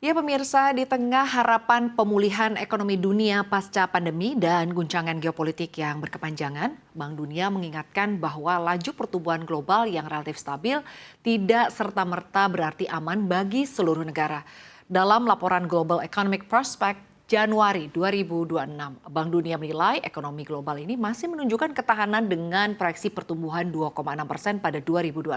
Ya pemirsa, di tengah harapan pemulihan ekonomi dunia pasca pandemi dan guncangan geopolitik yang berkepanjangan, Bank Dunia mengingatkan bahwa laju pertumbuhan global yang relatif stabil tidak serta-merta berarti aman bagi seluruh negara. Dalam laporan Global Economic Prospect Januari 2026, Bank Dunia menilai ekonomi global ini masih menunjukkan ketahanan dengan proyeksi pertumbuhan 2,6% pada 2026.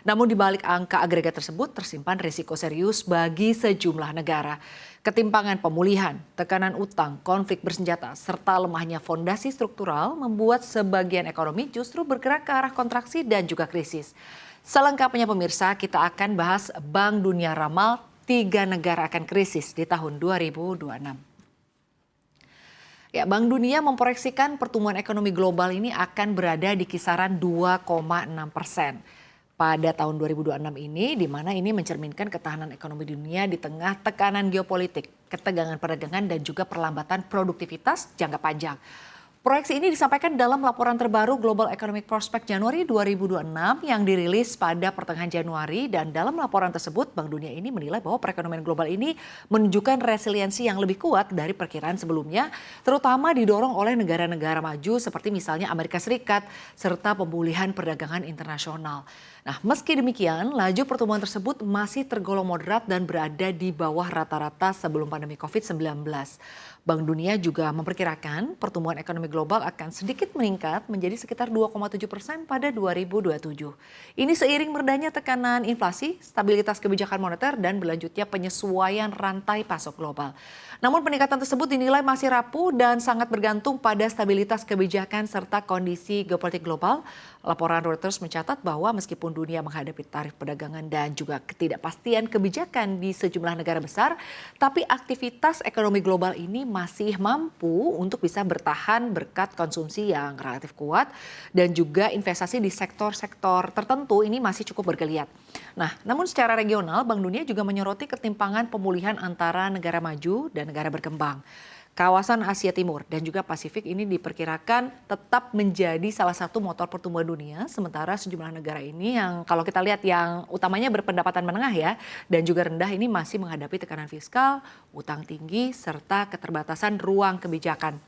Namun di balik angka agregat tersebut tersimpan risiko serius bagi sejumlah negara. Ketimpangan pemulihan, tekanan utang, konflik bersenjata, serta lemahnya fondasi struktural membuat sebagian ekonomi justru bergerak ke arah kontraksi dan juga krisis. Selengkapnya pemirsa, kita akan bahas Bank Dunia ramal 3 negara akan krisis di tahun 2026. Ya, Bank Dunia memproyeksikan pertumbuhan ekonomi global ini akan berada di kisaran 2,6% pada tahun 2026 ini, di mana ini mencerminkan ketahanan ekonomi dunia di tengah tekanan geopolitik, ketegangan perdagangan dan juga perlambatan produktivitas jangka panjang. Proyeksi ini disampaikan dalam laporan terbaru Global Economic Prospect Januari 2026 yang dirilis pada pertengahan Januari, dan dalam laporan tersebut Bank Dunia ini menilai bahwa perekonomian global ini menunjukkan resiliensi yang lebih kuat dari perkiraan sebelumnya, terutama didorong oleh negara-negara maju seperti misalnya Amerika Serikat serta pemulihan perdagangan internasional. Nah, meski demikian, laju pertumbuhan tersebut masih tergolong moderat dan berada di bawah rata-rata sebelum pandemi COVID-19. Bank Dunia juga memperkirakan pertumbuhan ekonomi global akan sedikit meningkat menjadi sekitar 2,7% pada 2027. Ini seiring meredahnya tekanan inflasi, stabilitas kebijakan moneter, dan berlanjutnya penyesuaian rantai pasok global. Namun peningkatan tersebut dinilai masih rapuh dan sangat bergantung pada stabilitas kebijakan serta kondisi geopolitik global. Laporan Reuters mencatat bahwa meskipun dunia menghadapi tarif perdagangan dan juga ketidakpastian kebijakan di sejumlah negara besar, tapi aktivitas ekonomi global ini masih mampu untuk bisa bertahan berkat konsumsi yang relatif kuat dan juga investasi di sektor-sektor tertentu ini masih cukup bergeliat. Nah, namun secara regional, Bank Dunia juga menyoroti ketimpangan pemulihan antara negara maju dan negara berkembang. Kawasan Asia Timur dan juga Pasifik ini diperkirakan tetap menjadi salah satu motor pertumbuhan dunia, sementara sejumlah negara ini yang kalau kita lihat yang utamanya berpendapatan menengah ya, dan juga rendah ini masih menghadapi tekanan fiskal, utang tinggi, serta keterbatasan ruang kebijakan.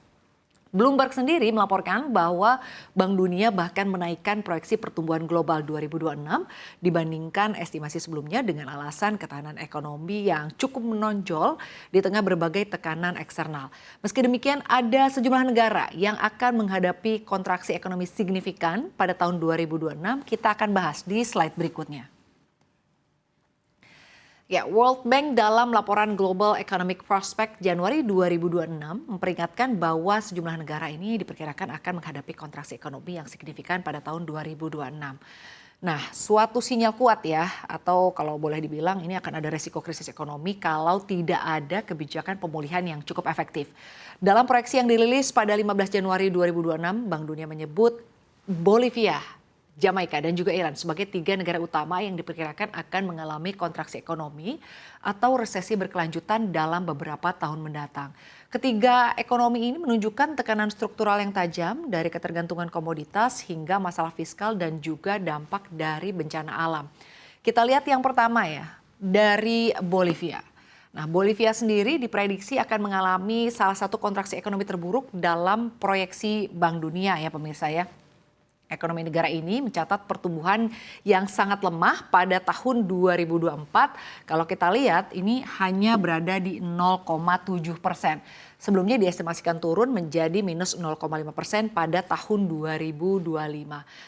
Bloomberg sendiri melaporkan bahwa Bank Dunia bahkan menaikkan proyeksi pertumbuhan global 2026 dibandingkan estimasi sebelumnya dengan alasan ketahanan ekonomi yang cukup menonjol di tengah berbagai tekanan eksternal. Meski demikian, ada sejumlah negara yang akan menghadapi kontraksi ekonomi signifikan pada tahun 2026. Kita akan bahas di slide berikutnya. Ya, World Bank dalam laporan Global Economic Prospect Januari 2026 memperingatkan bahwa sejumlah negara ini diperkirakan akan menghadapi kontraksi ekonomi yang signifikan pada tahun 2026. Nah, suatu sinyal kuat ya, atau kalau boleh dibilang ini akan ada resiko krisis ekonomi kalau tidak ada kebijakan pemulihan yang cukup efektif. Dalam proyeksi yang dirilis pada 15 Januari 2026, Bank Dunia menyebut Bolivia, Jamaika dan juga Iran sebagai 3 negara utama yang diperkirakan akan mengalami kontraksi ekonomi atau resesi berkelanjutan dalam beberapa tahun mendatang. Ketiga ekonomi ini menunjukkan tekanan struktural yang tajam dari ketergantungan komoditas hingga masalah fiskal dan juga dampak dari bencana alam. Kita lihat yang pertama ya, dari Bolivia. Nah, Bolivia sendiri diprediksi akan mengalami salah satu kontraksi ekonomi terburuk dalam proyeksi Bank Dunia ya pemirsa ya. Ekonomi negara ini mencatat pertumbuhan yang sangat lemah pada tahun 2024. Kalau kita lihat ini hanya berada di 0,7%. Sebelumnya diestimasikan turun menjadi minus 0,5% pada tahun 2025.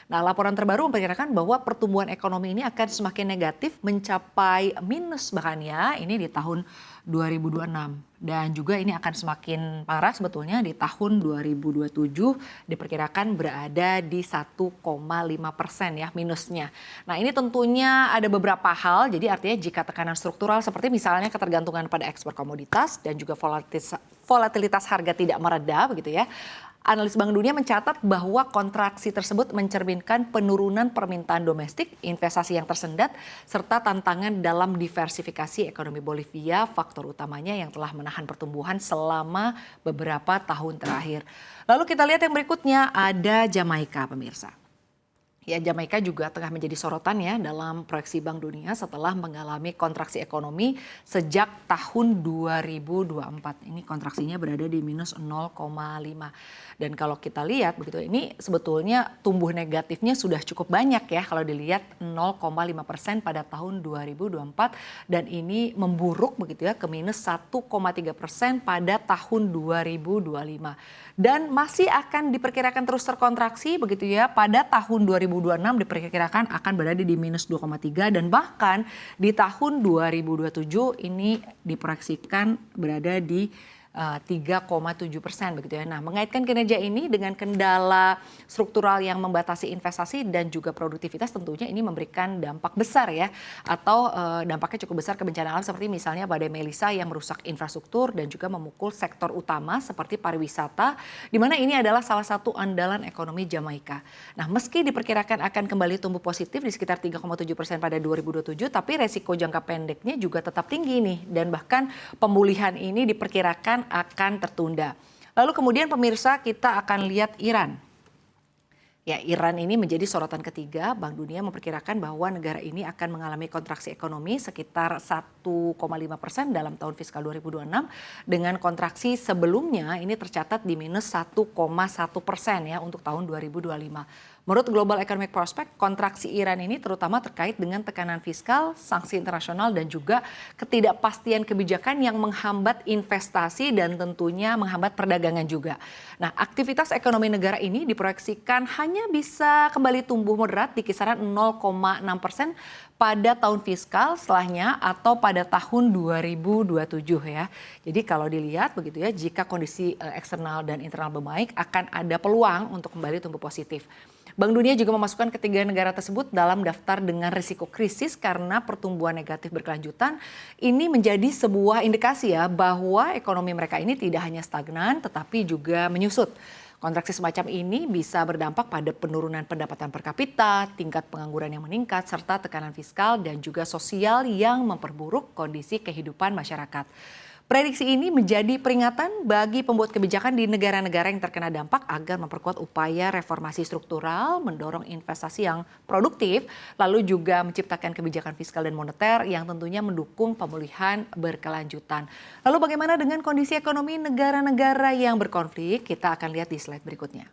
Nah, laporan terbaru memperkirakan bahwa pertumbuhan ekonomi ini akan semakin negatif mencapai minus bahkan ya ini di tahun 2026. Dan juga ini akan semakin parah sebetulnya di tahun 2027 diperkirakan berada di 1,5% ya minusnya. Nah, ini tentunya ada beberapa hal, jadi artinya jika tekanan struktural seperti misalnya ketergantungan pada ekspor komoditas dan juga volatilitas harga tidak mereda begitu ya. Analis Bank Dunia mencatat bahwa kontraksi tersebut mencerminkan penurunan permintaan domestik, investasi yang tersendat, serta tantangan dalam diversifikasi ekonomi Bolivia, faktor utamanya yang telah menahan pertumbuhan selama beberapa tahun terakhir. Lalu kita lihat yang berikutnya ada Jamaika, pemirsa. Ya, Jamaika juga tengah menjadi sorotan ya dalam proyeksi Bank Dunia setelah mengalami kontraksi ekonomi sejak tahun 2024. Ini kontraksinya berada di minus 0,5. Dan kalau kita lihat begitu, ini sebetulnya tumbuh negatifnya sudah cukup banyak ya kalau dilihat 0,5% pada tahun 2024 dan ini memburuk begitu ya ke minus 1,3% pada tahun 2025. Dan masih akan diperkirakan terus terkontraksi begitu ya pada tahun 2026 diperkirakan akan berada di minus 2,3 dan bahkan di tahun 2027 ini diproyeksikan berada di 3,7% begitu ya. Nah, mengaitkan kinerja ini dengan kendala struktural yang membatasi investasi dan juga produktivitas tentunya ini memberikan dampak besar ya atau dampaknya cukup besar ke bencana alam seperti misalnya badai Melissa yang merusak infrastruktur dan juga memukul sektor utama seperti pariwisata di mana ini adalah salah satu andalan ekonomi Jamaika. Nah, meski diperkirakan akan kembali tumbuh positif di sekitar 3,7% pada 2027 tapi resiko jangka pendeknya juga tetap tinggi nih dan bahkan pemulihan ini diperkirakan akan tertunda. Lalu kemudian pemirsa kita akan lihat Iran. Ya, Iran ini menjadi sorotan ketiga. Bank Dunia memperkirakan bahwa negara ini akan mengalami kontraksi ekonomi sekitar 1,5% dalam tahun fiskal 2026 dengan kontraksi sebelumnya ini tercatat di minus 1,1% ya untuk tahun 2025. Menurut Global Economic Prospect, kontraksi Iran ini terutama terkait dengan tekanan fiskal, sanksi internasional dan juga ketidakpastian kebijakan yang menghambat investasi dan tentunya menghambat perdagangan juga. Nah, aktivitas ekonomi negara ini diproyeksikan hanya bisa kembali tumbuh moderat di kisaran 0,6% pada tahun fiskal setelahnya atau pada tahun 2027 ya. Jadi kalau dilihat begitu ya, jika kondisi eksternal dan internal membaik akan ada peluang untuk kembali tumbuh positif. Bank Dunia juga memasukkan ketiga negara tersebut dalam daftar dengan risiko krisis karena pertumbuhan negatif berkelanjutan. Ini menjadi sebuah indikasi ya bahwa ekonomi mereka ini tidak hanya stagnan tetapi juga menyusut. Kontraksi semacam ini bisa berdampak pada penurunan pendapatan per kapita, tingkat pengangguran yang meningkat, serta tekanan fiskal dan juga sosial yang memperburuk kondisi kehidupan masyarakat. Prediksi ini menjadi peringatan bagi pembuat kebijakan di negara-negara yang terkena dampak agar memperkuat upaya reformasi struktural, mendorong investasi yang produktif, lalu juga menciptakan kebijakan fiskal dan moneter yang tentunya mendukung pemulihan berkelanjutan. Lalu bagaimana dengan kondisi ekonomi negara-negara yang berkonflik? Kita akan lihat di slide berikutnya.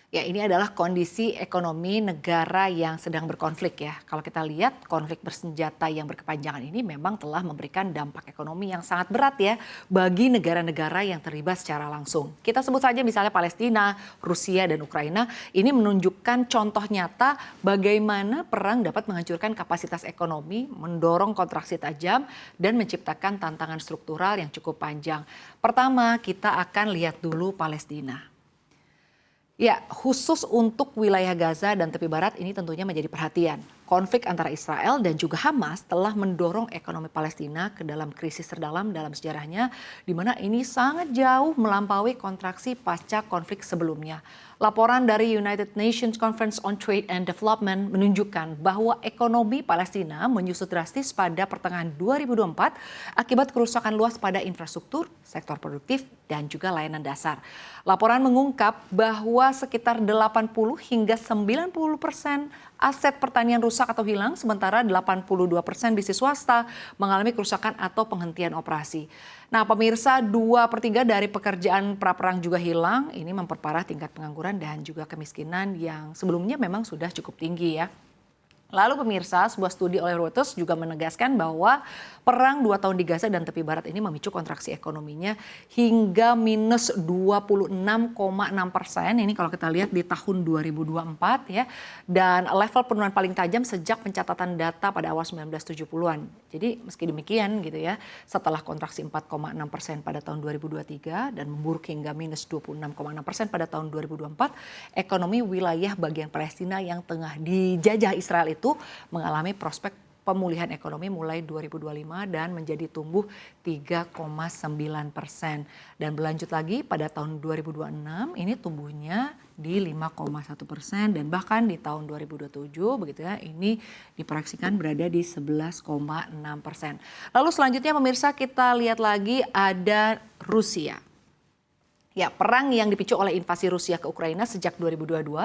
Ya, ini adalah kondisi ekonomi negara yang sedang berkonflik ya. Kalau kita lihat konflik bersenjata yang berkepanjangan ini memang telah memberikan dampak ekonomi yang sangat berat ya bagi negara-negara yang terlibat secara langsung. Kita sebut saja misalnya Palestina, Rusia dan Ukraina. Ini menunjukkan contoh nyata bagaimana perang dapat menghancurkan kapasitas ekonomi, mendorong kontraksi tajam dan menciptakan tantangan struktural yang cukup panjang. Pertama, kita akan lihat dulu Palestina. Ya, khusus untuk wilayah Gaza dan tepi barat ini tentunya menjadi perhatian. Konflik antara Israel dan juga Hamas telah mendorong ekonomi Palestina ke dalam krisis terdalam dalam sejarahnya, di mana ini sangat jauh melampaui kontraksi pasca konflik sebelumnya. Laporan dari United Nations Conference on Trade and Development menunjukkan bahwa ekonomi Palestina menyusut drastis pada pertengahan 2024 akibat kerusakan luas pada infrastruktur, sektor produktif, dan juga layanan dasar. Laporan mengungkap bahwa sekitar 80 hingga 90% aset pertanian rusak atau hilang, sementara 82% bisnis swasta mengalami kerusakan atau penghentian operasi. Nah, pemirsa, 2/3 dari pekerjaan praperang juga hilang. Ini memperparah tingkat pengangguran dan juga kemiskinan yang sebelumnya memang sudah cukup tinggi ya. Lalu pemirsa, sebuah studi oleh Reuters juga menegaskan bahwa perang 2 tahun di Gaza dan tepi barat ini memicu kontraksi ekonominya hingga minus 26,6%. Ini kalau kita lihat di tahun 2024 ya. Dan level penurunan paling tajam sejak pencatatan data pada awal 1970-an. Jadi meski demikian gitu ya, setelah kontraksi 4,6% pada tahun 2023 dan memburuk hingga minus 26,6% pada tahun 2024, ekonomi wilayah bagian Palestina yang tengah dijajah Israel itu mengalami prospek pemulihan ekonomi mulai 2025 dan menjadi tumbuh 3,9%. Dan berlanjut lagi pada tahun 2026 ini tumbuhnya di 5,1% dan bahkan di tahun 2027 begitu ya ini diproyeksikan berada di 11,6%. Lalu selanjutnya pemirsa kita lihat lagi ada Rusia. Ya, perang yang dipicu oleh invasi Rusia ke Ukraina sejak 2022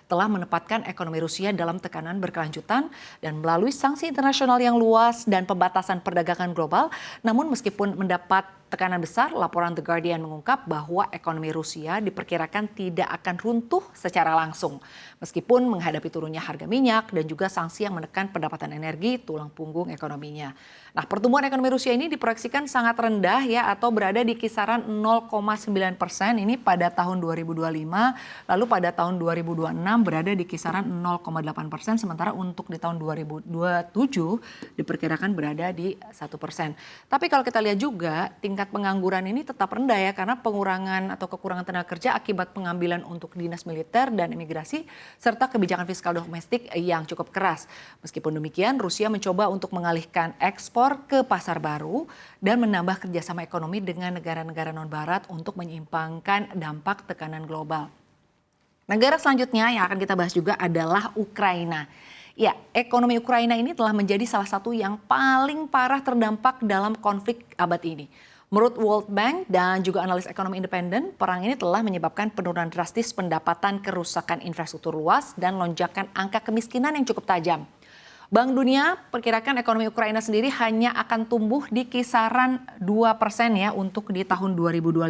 telah menempatkan ekonomi Rusia dalam tekanan berkelanjutan dan melalui sanksi internasional yang luas dan pembatasan perdagangan global. Namun meskipun mendapat tekanan besar, laporan The Guardian mengungkap bahwa ekonomi Rusia diperkirakan tidak akan runtuh secara langsung. Meskipun menghadapi turunnya harga minyak dan juga sanksi yang menekan pendapatan energi, tulang punggung ekonominya. Nah, pertumbuhan ekonomi Rusia ini diproyeksikan sangat rendah ya atau berada di kisaran 0,9% ini pada tahun 2025, lalu pada tahun 2026 berada di kisaran 0,8%, sementara untuk di tahun 2027 diperkirakan berada di 1%. Tapi kalau kita lihat juga tingkat pengangguran ini tetap rendah ya karena pengurangan atau kekurangan tenaga kerja akibat pengambilan untuk dinas militer dan imigrasi serta kebijakan fiskal domestik yang cukup keras. Meskipun demikian, Rusia mencoba untuk mengalihkan ekspor ke pasar baru dan menambah kerjasama ekonomi dengan negara-negara non-barat untuk menyeimbangkan dampak tekanan global. Negara selanjutnya yang akan kita bahas juga adalah Ukraina. Ya, ekonomi Ukraina ini telah menjadi salah satu yang paling parah terdampak dalam konflik abad ini. Menurut World Bank dan juga analis ekonomi independen, perang ini telah menyebabkan penurunan drastis pendapatan, kerusakan infrastruktur luas, dan lonjakan angka kemiskinan yang cukup tajam. Bank Dunia perkirakan ekonomi Ukraina sendiri hanya akan tumbuh di kisaran 2% ya untuk di tahun 2025.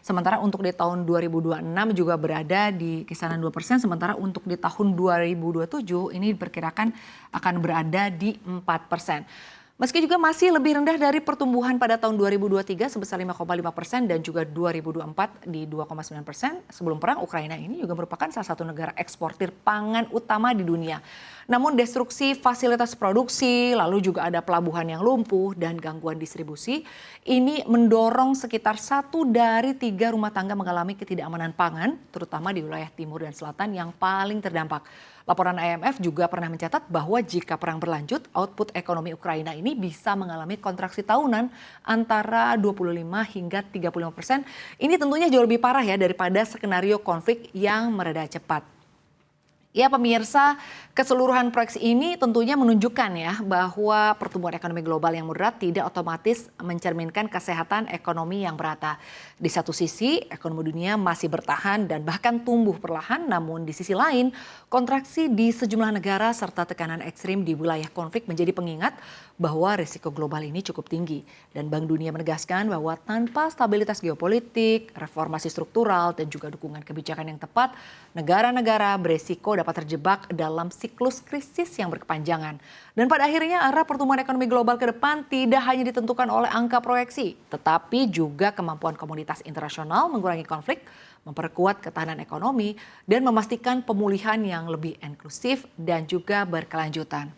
Sementara untuk di tahun 2026 juga berada di kisaran 2%. Sementara untuk di tahun 2027 ini diperkirakan akan berada di 4%. Meski juga masih lebih rendah dari pertumbuhan pada tahun 2023 sebesar 5,5% dan juga 2024 di 2,9%. Sebelum perang, Ukraina ini juga merupakan salah satu negara eksportir pangan utama di dunia. Namun destruksi fasilitas produksi, lalu juga ada pelabuhan yang lumpuh dan gangguan distribusi, ini mendorong sekitar 1 dari 3 rumah tangga mengalami ketidakamanan pangan, terutama di wilayah timur dan selatan yang paling terdampak. Laporan IMF juga pernah mencatat bahwa jika perang berlanjut, output ekonomi Ukraina ini bisa mengalami kontraksi tahunan antara 25 hingga 35%. Ini tentunya jauh lebih parah ya daripada skenario konflik yang mereda cepat. Ya pemirsa, keseluruhan proyeksi ini tentunya menunjukkan ya bahwa pertumbuhan ekonomi global yang moderat tidak otomatis mencerminkan kesehatan ekonomi yang merata. Di satu sisi, ekonomi dunia masih bertahan dan bahkan tumbuh perlahan, namun di sisi lain, kontraksi di sejumlah negara serta tekanan ekstrim di wilayah konflik menjadi pengingat bahwa risiko global ini cukup tinggi. Dan Bank Dunia menegaskan bahwa tanpa stabilitas geopolitik, reformasi struktural, dan juga dukungan kebijakan yang tepat, negara-negara beresiko dapat terjebak dalam siklus krisis yang berkepanjangan. Dan pada akhirnya arah pertumbuhan ekonomi global ke depan tidak hanya ditentukan oleh angka proyeksi, tetapi juga kemampuan komunitas internasional mengurangi konflik, memperkuat ketahanan ekonomi, dan memastikan pemulihan yang lebih inklusif dan juga berkelanjutan.